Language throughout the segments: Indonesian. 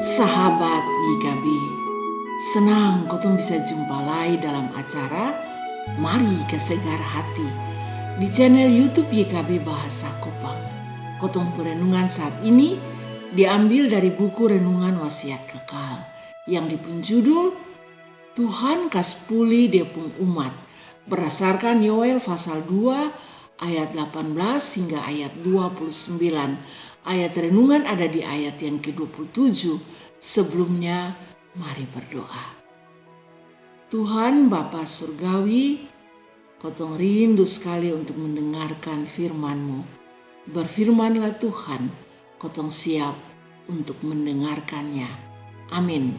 Sahabat YKB, senang kotong bisa jumpa lagi dalam acara Mari Kesegar Hati di channel YouTube YKB Bahasa Kupang. Kotong perenungan saat ini diambil dari buku Renungan Wasiat Kekal yang dipunjudul Tuhan kas puli depung umat berdasarkan Yoel pasal 2 ayat 18 hingga ayat 29. Ayat renungan ada di ayat yang ke-27. Sebelumnya, mari berdoa. Tuhan Bapa Surgawi, kotong rindu sekali untuk mendengarkan firman-Mu. Berfirmanlah Tuhan, kotong siap untuk mendengarkannya. Amin.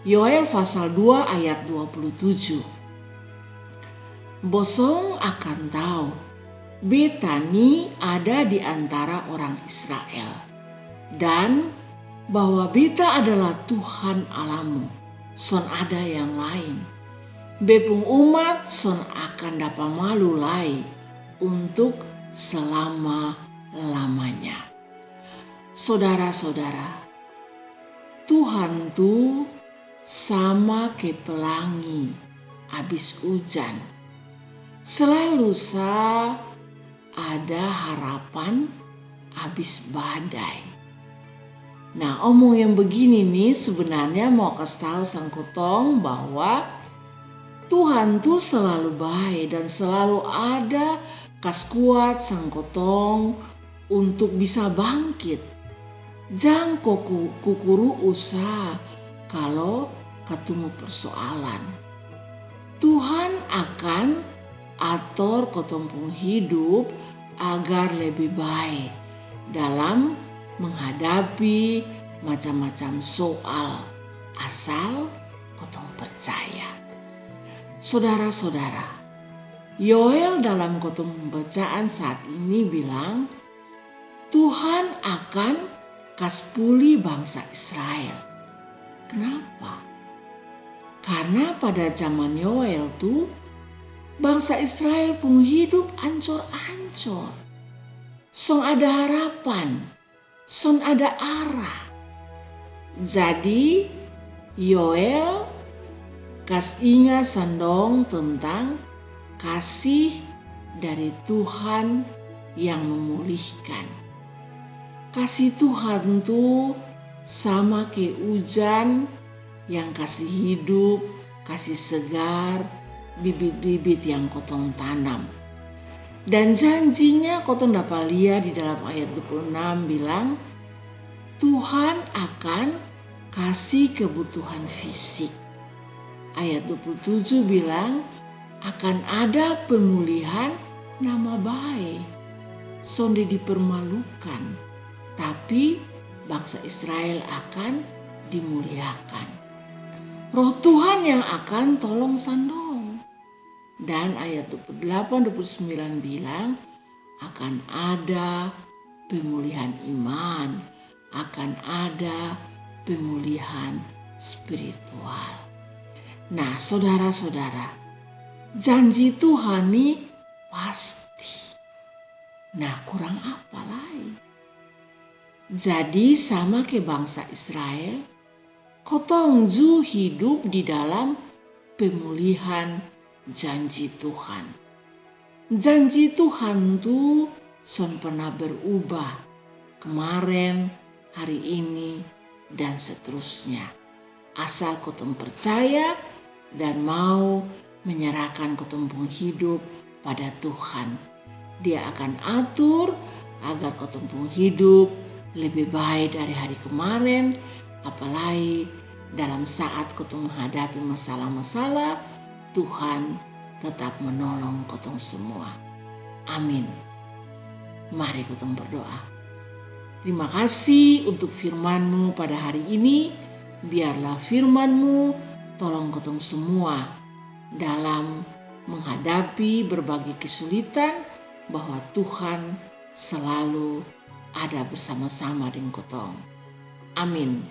Yoel pasal 2 ayat 27. Bosong akan tahu, Betani ada di antara orang Israel, dan bahwa beta adalah Tuhan Allahmu, son ada yang lain. Bepung umat son akan dapat malu lai untuk selama-lamanya. Saudara-saudara, Tuhan tu sama ke pelangi habis hujan. Selalu ada harapan habis badai. Nah, omong yang begini nih sebenarnya mau kasih tahu sang kotong bahwa Tuhan tuh selalu baik dan selalu ada kas kuat sang kotong untuk bisa bangkit. Jangan kukuru usaha kalau ketemu persoalan. Tuhan akan atur kotong pun hidup agar lebih baik dalam menghadapi macam-macam soal, asal kotong percaya. Saudara-saudara, Yoel dalam kotong pembacaan saat ini bilang Tuhan akan kas puli bangsa Israel. Kenapa? Karena pada zaman Yoel tuh bangsa Israel pun hidup ancur-ancur. Son ada harapan, son ada arah. Jadi Yoel kas ingat sandong tentang kasih dari Tuhan yang memulihkan. Kasih Tuhan tuh sama ke hujan yang kasih hidup, kasih segar, bibit-bibit yang kotong tanam. Dan janjinya kotong dapat lihat di dalam ayat 26 bilang Tuhan akan kasih kebutuhan fisik. Ayat 27 bilang akan ada pemulihan nama baik. Sonde dipermalukan, tapi bangsa Israel akan dimuliakan. Roh Tuhan yang akan tolong sandong. Dan ayat 28-29 bilang akan ada pemulihan iman, akan ada pemulihan spiritual. Nah, saudara-saudara, janji Tuhan ini pasti. Nah, kurang apa lagi? Jadi sama ke bangsa Israel, kotong ju hidup di dalam pemulihan janji Tuhan. Janji Tuhan tuh son pernah berubah. Kemarin, hari ini, dan seterusnya. Asal kotong percaya dan mau menyerahkan kotong pun hidup pada Tuhan. Dia akan atur agar kotong pun hidup lebih baik dari hari kemarin. Apalagi dalam saat kotong menghadapi masalah-masalah, Tuhan tetap menolong kotong semua. Amin. Mari kotong berdoa. Terima kasih untuk firman-Mu pada hari ini. Biarlah firman-Mu tolong kotong semua dalam menghadapi berbagai kesulitan, bahwa Tuhan selalu ada bersama-sama dengan kotong. Amin.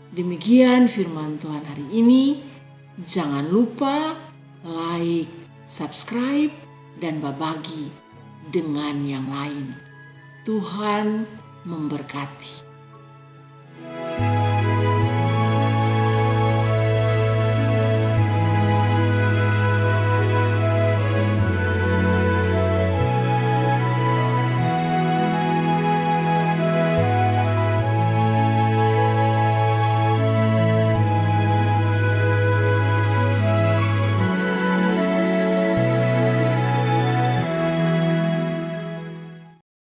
Demikian firman Tuhan hari ini. Jangan lupa like, subscribe, dan berbagi dengan yang lain. Tuhan memberkati.